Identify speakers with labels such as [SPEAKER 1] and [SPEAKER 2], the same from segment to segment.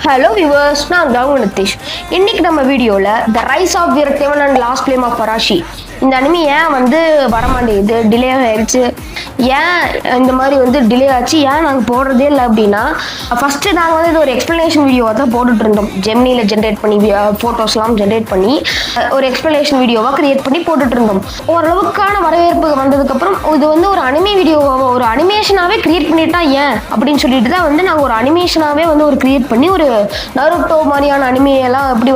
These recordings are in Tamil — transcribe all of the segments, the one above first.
[SPEAKER 1] ஹலோ வியூவர்ஸ், நான் கவுன் நிதிஷ். இன்னைக்கு நம்ம வீடியோவில் the rise of Veerathevan and lost flame of Parashi இந்த அனிமி ஏன் வரமாட்டேங்குது, டிலே ஆயிடுச்சு, ஏன் இந்த மாதிரி டிலே ஆச்சு, ஏன் நாங்கள் போடுறதே இல்லை அப்படின்னா, ஃபஸ்ட்டு நாங்கள் இது ஒரு எக்ஸ்ப்ளனேஷன் வீடியோவாக தான் போட்டுட்டு இருந்தோம். ஜெமினியில் ஜென்ரேட் பண்ணி ஃபோட்டோஸ்லாம் ஜென்ரேட் பண்ணி ஒரு எக்ஸ்ப்ளனேஷன் வீடியோவாக க்ரியேட் பண்ணி போட்டுட்டு இருந்தோம். ஓரளவுக்கான வரவேற்பு வந்ததுக்கப்புறம் இது ஒரு அனிமே வீடியோவாக ஒரு அனிமேஷனாகவே க்ரியேட் பண்ணிட்டா ஏன் அப்படின்னு சொல்லிட்டு தான் நாங்கள் ஒரு அனிமேஷனாகவே ஒரு க்ரியேட் பண்ணி ஒரு நருட்டோ மாதிரியான அனிமையெல்லாம் எப்படி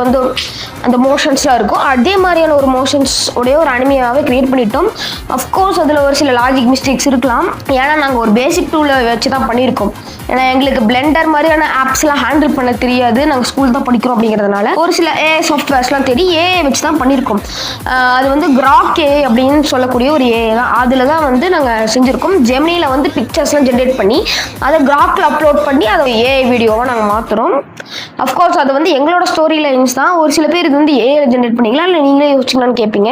[SPEAKER 1] அந்த மோஷன்ஸ்லாம் இருக்கும், அதே மாதிரியான ஒரு மோஷன்ஸ் உடைய ஒரு அனிமையாகவே க்ரியேட் பண்ணிட்டோம். அஃப்கோர்ஸ் அதில் ஒரு சில லாஜிக் மிஸ்டேக்ஸ் இருக்கலாம். ஏன்னா நாங்கள் ஒரு பேசிக் டூலை வச்சு தான் பண்ணியிருக்கோம். ஏன்னா எங்களுக்கு பிளெண்டர் மாதிரியான ஆப்ஸ்லாம் ஹேண்டில் பண்ண தெரியாது, நாங்கள் ஸ்கூல் தான் படிக்கிறோம் அப்படிங்கிறதுனால ஒரு சில ஏஐ சாஃப்ட்வேர்ஸ்லாம் தேடி ஏஐ வச்சு தான் பண்ணியிருக்கோம். அது கிராக் ஏஐ அப்படின்னு சொல்லக்கூடிய ஒரு ஏஐ தான். அதில் தான் நாங்கள் செஞ்சுருக்கோம். ஜெமினியில் பிக்சர்ஸ்லாம் ஜென்ரேட் பண்ணி அதை கிராக்கில் அப்லோட் பண்ணி அதை ஏஐ வீடியோவாக நாங்கள் மாற்றுறோம். அஃப்கோர்ஸ் அது எங்களோட ஸ்டோரி லைன்ஸ் தான். ஒரு சில பேர் இது ஏஐ ஜென்ரேட் பண்ணிக்கலாம், இல்லை நீங்களே யோசிச்சிங்களான்னு கேட்பீங்க.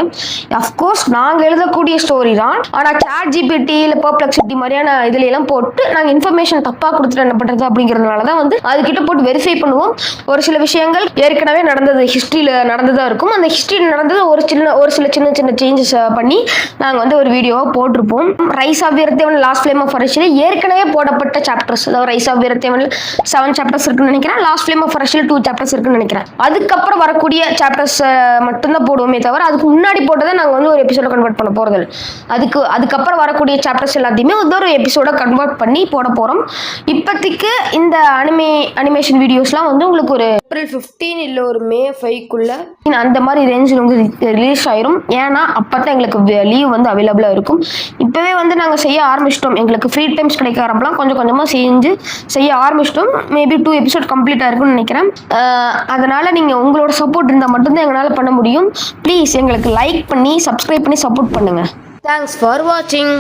[SPEAKER 1] அஃப்கோர்ஸ் நாங்கள் எழுதக்கூடிய ஸ்டோரி தான். ஆனால் சாட் ஜிபிடி இல்லை பெர்ப்ளெக்சிட்டி மாதிரியான இதுலாம் போட்டு நாங்கள் இன்ஃபர்மேஷன் தப்பாக கொடுத்துட்டு என்ன பண்ணுறது அப்படிங்கிறதுனால தான் அதுக்கிட்ட போட்டு வெரிஃபை பண்ணுவோம். ஒரு சில விஷயங்கள் ஏற்கனவே நடந்தது, ஹிஸ்ட்ரியில் நடந்ததாக இருக்கும். அந்த ஹிஸ்ட்ரியில் நடந்தது ஒரு சில சின்ன சேஞ்சஸ் பண்ணி நாங்கள் ஒரு வீடியோவாக போட்டிருப்போம். Rise of Veerathevan lost flame of பராஷியில் ஏற்கனவே போடப்பட்ட சாப்டர்ஸ், அதாவது ரைஸ் ஆஃப் வீரத்தேவன் 7 சாப்டர்ஸ் இருக்குன்னு நினைக்கிறேன், லாஸ்ட் ஃப்ளேம் ஆஃப் பராஷியில் 2 சாப்டர்ஸ் இருக்குன்னு நினைக்கிறேன். அதுக்கப்புறம் வரக்கூடிய சாப்டர்ஸ் மட்டும்தான் போடுவோமே தவிர அதுக்கு முன்னாடி போட்டதை நாங்கள் ஒரு எபிசோட கன்வெர்ட் பண்ண போகிறது. அதுக்கப்புறம் வரக்கூடிய சாப்டர்ஸ் எல்லாத்தையுமே ஒரு எபிசோட கன்வெர்ட் பண்ணி போட போகிறோம். இப்போதைக்கு இந்த அனிமேஷன் வீடியோஸ்லாம் உங்களுக்கு ஒரு ஏப்ரல் 15 இல்லை ஒரு மே 5க்குள்ள அந்த மாதிரி ரேஞ்சில் ரிலீஸ் ஆயிரும். ஏன்னா அப்போ தான் எங்களுக்கு லீவ் அவைலபிளாக இருக்கும். இப்போவே நாங்கள் செய்ய ஆரம்பிச்சிட்டோம். எங்களுக்கு ஃப்ரீ டைம்ஸ் கிடைக்கிறப்பெல்லாம் கொஞ்சம் கொஞ்சமாக செய்ய ஆரம்பிச்சிட்டோம். மேபி 2 எபிசோட் கம்ப்ளீட்டாக இருக்குன்னு நினைக்கிறேன். அதனால் நீங்கள் உங்களோட சப்போர்ட் இருந்தால் மட்டும்தான் எங்களால் பண்ண முடியும். ப்ளீஸ் எங்களுக்கு லைக் பண்ணி சப்ஸ்கிரைப் பண்ணி சப்போர்ட் பண்ணுங்கள். தேங்க்ஸ் ஃபார் வாட்சிங்.